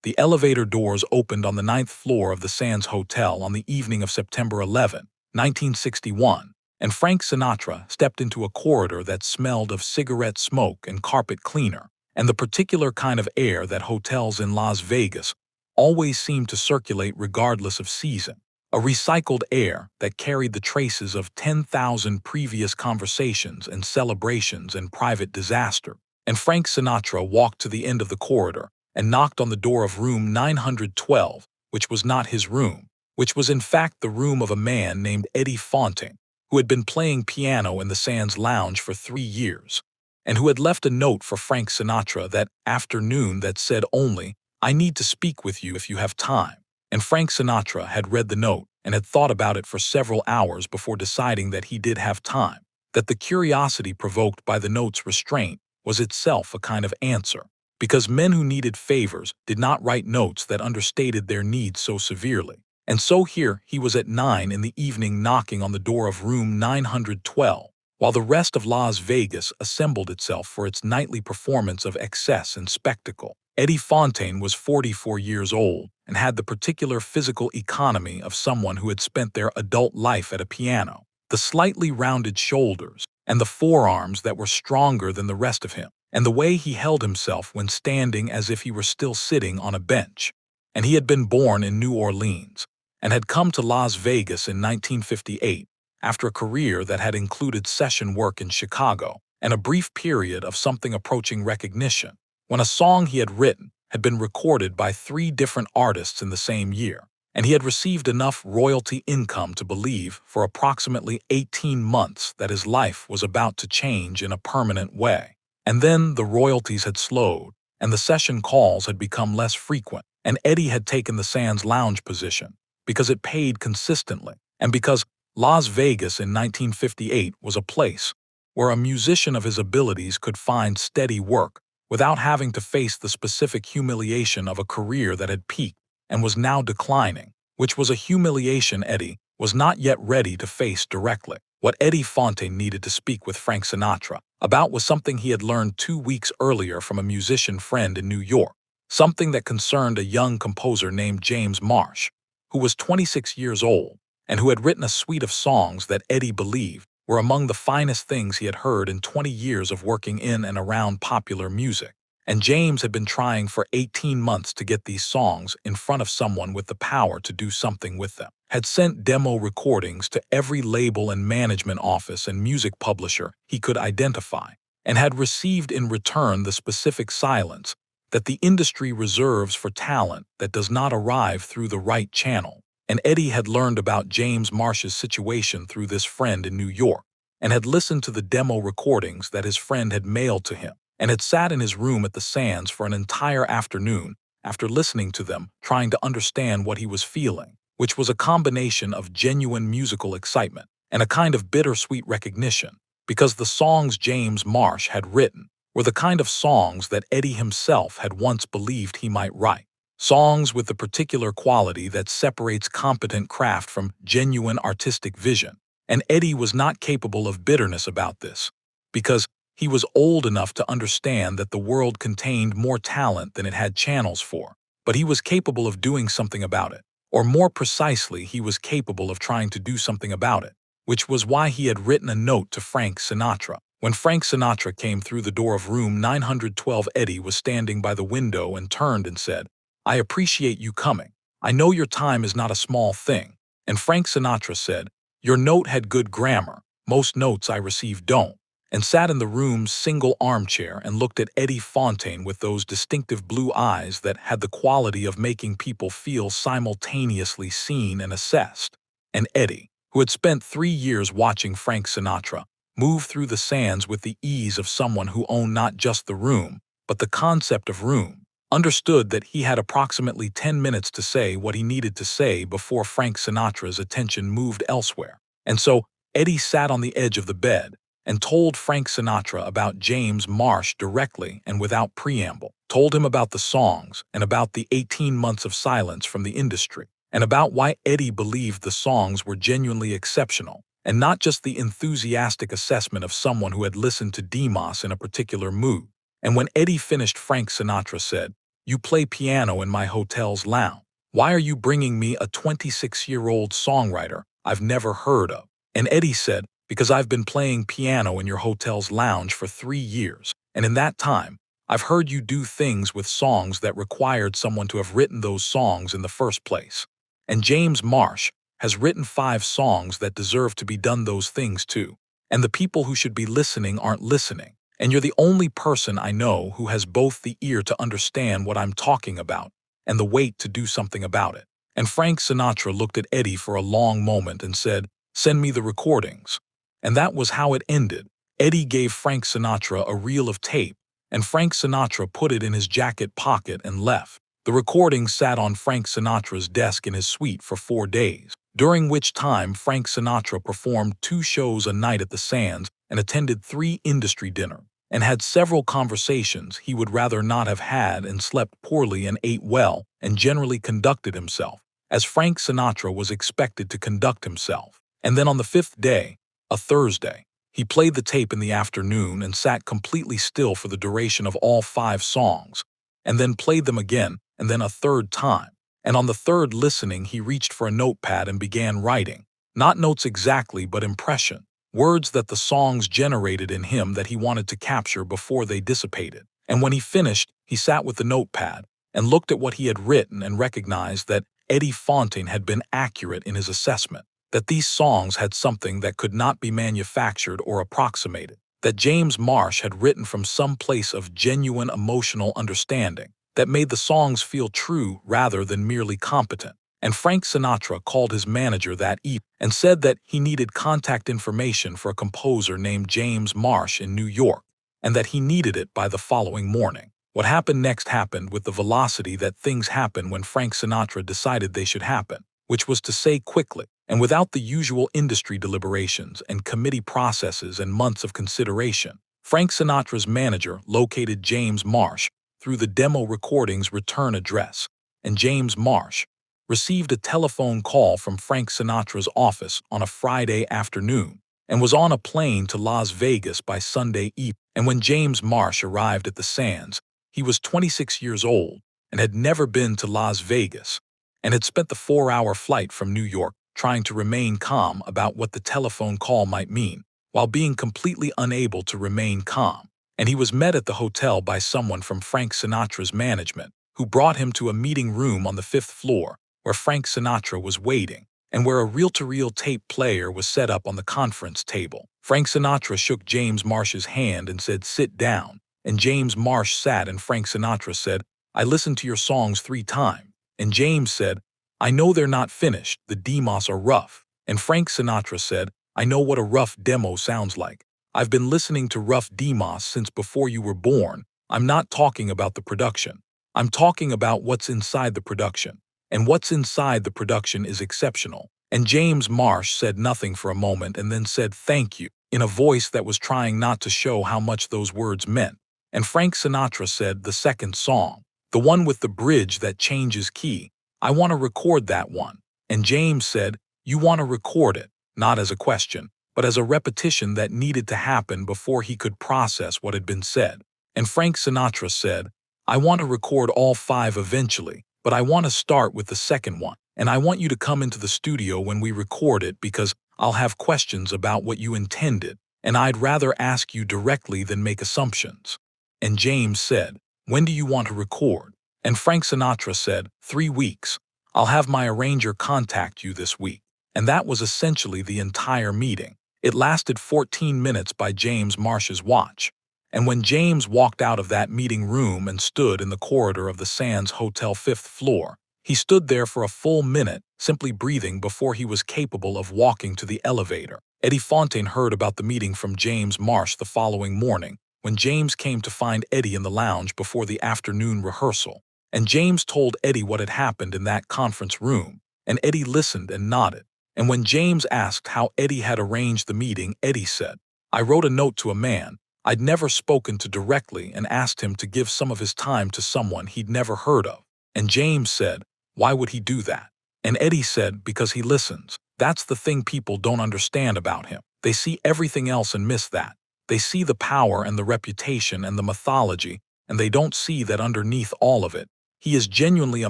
The elevator doors opened on the ninth floor of the Sands Hotel on the evening of September 11, 1961, and Frank Sinatra stepped into a corridor that smelled of cigarette smoke and carpet cleaner, and the particular kind of air that hotels in Las Vegas always seemed to circulate regardless of season. A recycled air that carried the traces of 10,000 previous conversations and celebrations and private disaster. And Frank Sinatra walked to the end of the corridor and knocked on the door of room 912, which was not his room, which was in fact the room of a man named Eddie Fontaine, who had been playing piano in the Sands Lounge for 3 years, and who had left a note for Frank Sinatra that afternoon that said only, "I need to speak with you if you have time." And Frank Sinatra had read the note and had thought about it for several hours before deciding that he did have time, that the curiosity provoked by the note's restraint was itself a kind of answer, because men who needed favors did not write notes that understated their needs so severely. And so here he was at 9 in the evening knocking on the door of room 912, while the rest of Las Vegas assembled itself for its nightly performance of excess and spectacle. Eddie Fontaine was 44 years old and had the particular physical economy of someone who had spent their adult life at a piano, the slightly rounded shoulders and the forearms that were stronger than the rest of him, and the way he held himself when standing as if he were still sitting on a bench. And he had been born in New Orleans and had come to Las Vegas in 1958 after a career that had included session work in Chicago and a brief period of something approaching recognition, when a song he had written had been recorded by 3 different artists in the same year, and he had received enough royalty income to believe for approximately 18 months that his life was about to change in a permanent way. And then the royalties had slowed, and the session calls had become less frequent, and Eddie had taken the Sands Lounge position because it paid consistently, and because Las Vegas in 1958 was a place where a musician of his abilities could find steady work without having to face the specific humiliation of a career that had peaked and was now declining, which was a humiliation Eddie was not yet ready to face directly. What Eddie Fontaine needed to speak with Frank Sinatra about was something he had learned 2 weeks earlier from a musician friend in New York, something that concerned a young composer named James Marsh, who was 26 years old and who had written a suite of songs that Eddie believed were among the finest things he had heard in 20 years of working in and around popular music. And James had been trying for 18 months to get these songs in front of someone with the power to do something with them, had sent demo recordings to every label and management office and music publisher he could identify, and had received in return the specific silence that the industry reserves for talent that does not arrive through the right channel. And Eddie had learned about James Marsh's situation through this friend in New York, and had listened to the demo recordings that his friend had mailed to him, and had sat in his room at the Sands for an entire afternoon after listening to them, trying to understand what he was feeling, which was a combination of genuine musical excitement and a kind of bittersweet recognition, because the songs James Marsh had written were the kind of songs that Eddie himself had once believed he might write. Songs with the particular quality that separates competent craft from genuine artistic vision. And Eddie was not capable of bitterness about this, because he was old enough to understand that the world contained more talent than it had channels for, but he was capable of doing something about it. Or more precisely, he was capable of trying to do something about it, which was why he had written a note to Frank Sinatra. When Frank Sinatra came through the door of room 912, Eddie was standing by the window and turned and said, "I appreciate you coming. I know your time is not a small thing." And Frank Sinatra said, "Your note had good grammar. Most notes I receive don't," and sat in the room's single armchair and looked at Eddie Fontaine with those distinctive blue eyes that had the quality of making people feel simultaneously seen and assessed. And Eddie, who had spent 3 years watching Frank Sinatra move through the Sands with the ease of someone who owned not just the room, but the concept of room, understood that he had approximately 10 minutes to say what he needed to say before Frank Sinatra's attention moved elsewhere. And so Eddie sat on the edge of the bed and told Frank Sinatra about James Marsh directly and without preamble, told him about the songs and about the 18 months of silence from the industry, and about why Eddie believed the songs were genuinely exceptional, and not just the enthusiastic assessment of someone who had listened to Demos in a particular mood. And when Eddie finished, Frank Sinatra said, You play piano in my hotel's lounge. Why are you bringing me a 26-year-old songwriter I've never heard of?" And Eddie said, "Because I've been playing piano in your hotel's lounge for 3 years, and in that time, I've heard you do things with songs that required someone to have written those songs in the first place. And James Marsh has written 5 songs that deserve to be done those things too. And the people who should be listening aren't listening. And you're the only person I know who has both the ear to understand what I'm talking about and the weight to do something about it." And Frank Sinatra looked at Eddie for a long moment and said, "Send me the recordings." And that was how it ended. Eddie gave Frank Sinatra a reel of tape, and Frank Sinatra put it in his jacket pocket and left. The recording sat on Frank Sinatra's desk in his suite for 4 days, during which time Frank Sinatra performed 2 shows a night at the Sands and attended 3 industry dinners, and had several conversations he would rather not have had, and slept poorly and ate well, and generally conducted himself as Frank Sinatra was expected to conduct himself. And then on the 5th day, a Thursday, he played the tape in the afternoon and sat completely still for the duration of all 5 songs, and then played them again, and then a third time. And on the third listening, he reached for a notepad and began writing, not notes exactly, but impression, words that the songs generated in him that he wanted to capture before they dissipated. And when he finished, he sat with the notepad and looked at what he had written and recognized that Eddie Fontaine had been accurate in his assessment, that these songs had something that could not be manufactured or approximated, that James Marsh had written from some place of genuine emotional understanding that made the songs feel true rather than merely competent. And Frank Sinatra called his manager that evening and said that he needed contact information for a composer named James Marsh in New York, and that he needed it by the following morning. What happened next happened with the velocity that things happen when Frank Sinatra decided they should happen, which was to say quickly, and without the usual industry deliberations and committee processes and months of consideration. Frank Sinatra's manager located James Marsh through the demo recording's return address, and James Marsh received a telephone call from Frank Sinatra's office on a Friday afternoon and was on a plane to Las Vegas by Sunday evening. And when James Marsh arrived at the Sands, he was 26 years old and had never been to Las Vegas, and had spent the 4-hour flight from New York trying to remain calm about what the telephone call might mean, while being completely unable to remain calm. And he was met at the hotel by someone from Frank Sinatra's management, who brought him to a meeting room on the 5th floor, where Frank Sinatra was waiting, and where a reel-to-reel tape player was set up on the conference table. Frank Sinatra shook James Marsh's hand and said, "Sit down." And James Marsh sat, and Frank Sinatra said, "I listened to your songs 3 times. And James said, "I know they're not finished, the demos are rough." And Frank Sinatra said, "I know what a rough demo sounds like. I've been listening to rough demos since before you were born. I'm not talking about the production. I'm talking about what's inside the production. And what's inside the production is exceptional." And James Marsh said nothing for a moment and then said, "Thank you," in a voice that was trying not to show how much those words meant. And Frank Sinatra said, "The second song, the one with the bridge that changes key, I want to record that one." And James said, "You want to record it," not as a question, but as a repetition that needed to happen before he could process what had been said. And Frank Sinatra said, "I want to record all 5 eventually, but I want to start with the second one, and I want you to come into the studio when we record it because I'll have questions about what you intended, and I'd rather ask you directly than make assumptions." And James said, "When do you want to record?" And Frank Sinatra said, 3 weeks. I'll have my arranger contact you this week." And that was essentially the entire meeting. It lasted 14 minutes by James Marsh's watch. And when James walked out of that meeting room and stood in the corridor of the Sands Hotel 5th floor, he stood there for a full minute, simply breathing before he was capable of walking to the elevator. Eddie Fontaine heard about the meeting from James Marsh the following morning, when James came to find Eddie in the lounge before the afternoon rehearsal. And James told Eddie what had happened in that conference room, and Eddie listened and nodded. And when James asked how Eddie had arranged the meeting, Eddie said, "I wrote a note to a man I'd never spoken to directly and asked him to give some of his time to someone he'd never heard of." And James said, "Why would he do that?" And Eddie said, "Because he listens. That's the thing people don't understand about him. They see everything else and miss that. They see the power and the reputation and the mythology, and they don't see that underneath all of it, He is genuinely a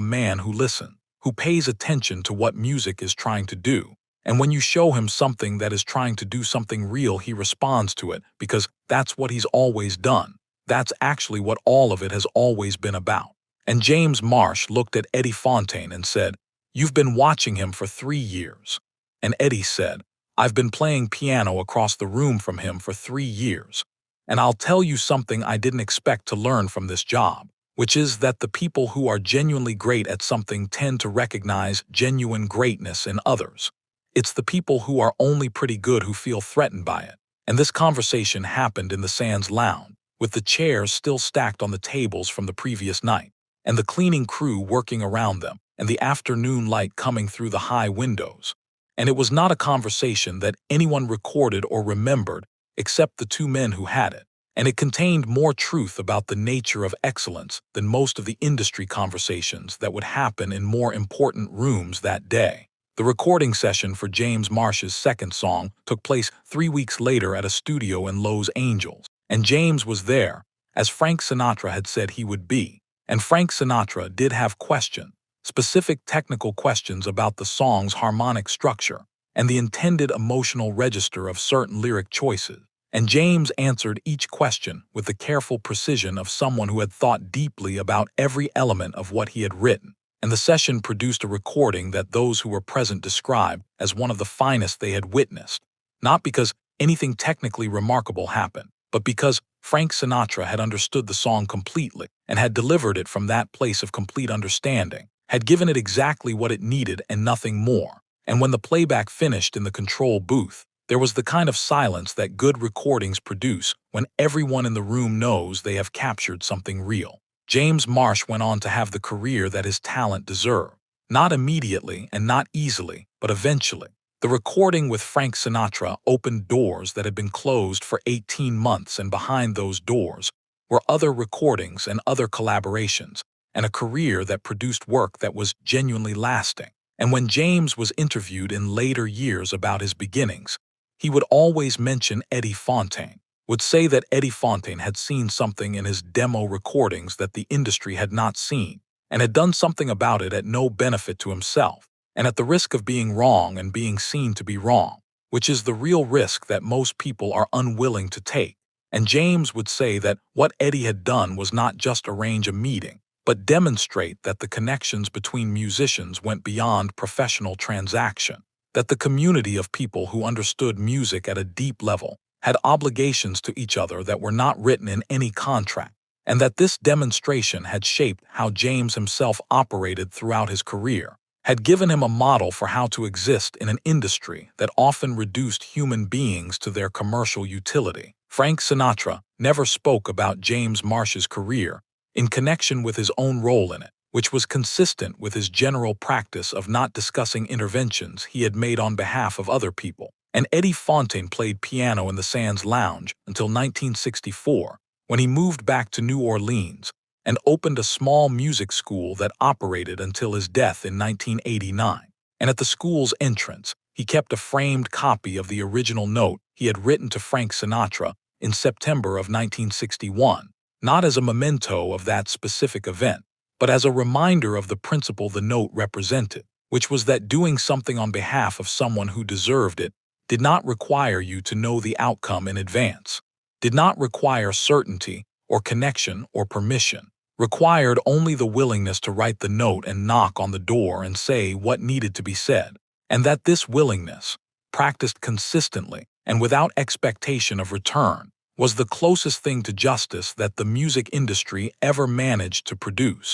man who listens, who pays attention to what music is trying to do. And when you show him something that is trying to do something real, he responds to it because that's what he's always done. That's actually what all of it has always been about. And James Marsh looked at Eddie Fontaine and said, "You've been watching him for 3 years." And Eddie said, "I've been playing piano across the room from him for 3 years. And I'll tell you something I didn't expect to learn from this job, which is that the people who are genuinely great at something tend to recognize genuine greatness in others. It's the people who are only pretty good who feel threatened by it." And this conversation happened in the Sands Lounge, with the chairs still stacked on the tables from the previous night, and the cleaning crew working around them, and the afternoon light coming through the high windows. And it was not a conversation that anyone recorded or remembered except the two men who had it, and it contained more truth about the nature of excellence than most of the industry conversations that would happen in more important rooms that day. The recording session for James Marsh's second song took place 3 weeks later at a studio in Los Angeles, and James was there, as Frank Sinatra had said he would be. And Frank Sinatra did have questions, specific technical questions about the song's harmonic structure and the intended emotional register of certain lyric choices. And James answered each question with the careful precision of someone who had thought deeply about every element of what he had written. And the session produced a recording that those who were present described as one of the finest they had witnessed, not because anything technically remarkable happened, but because Frank Sinatra had understood the song completely and had delivered it from that place of complete understanding, had given it exactly what it needed and nothing more. And when the playback finished in the control booth, there was the kind of silence that good recordings produce when everyone in the room knows they have captured something real. James Marsh went on to have the career that his talent deserved. Not immediately and not easily, but eventually. The recording with Frank Sinatra opened doors that had been closed for 18 months, and behind those doors were other recordings and other collaborations, and a career that produced work that was genuinely lasting. And when James was interviewed in later years about his beginnings, he would always mention Eddie Fontaine, would say that Eddie Fontaine had seen something in his demo recordings that the industry had not seen, and had done something about it at no benefit to himself, and at the risk of being wrong and being seen to be wrong, which is the real risk that most people are unwilling to take. And James would say that what Eddie had done was not just arrange a meeting, but demonstrate that the connections between musicians went beyond professional transaction, that the community of people who understood music at a deep level had obligations to each other that were not written in any contract, and that this demonstration had shaped how James himself operated throughout his career, had given him a model for how to exist in an industry that often reduced human beings to their commercial utility. Frank Sinatra never spoke about James Marsh's career in connection with his own role in it, which was consistent with his general practice of not discussing interventions he had made on behalf of other people. And Eddie Fontaine played piano in the Sands Lounge until 1964, when he moved back to New Orleans and opened a small music school that operated until his death in 1989. And at the school's entrance, he kept a framed copy of the original note he had written to Frank Sinatra in September of 1961, not as a memento of that specific event, but as a reminder of the principle the note represented, which was that doing something on behalf of someone who deserved it did not require you to know the outcome in advance, did not require certainty or connection or permission, required only the willingness to write the note and knock on the door and say what needed to be said, and that this willingness, practiced consistently and without expectation of return, was the closest thing to justice that the music industry ever managed to produce.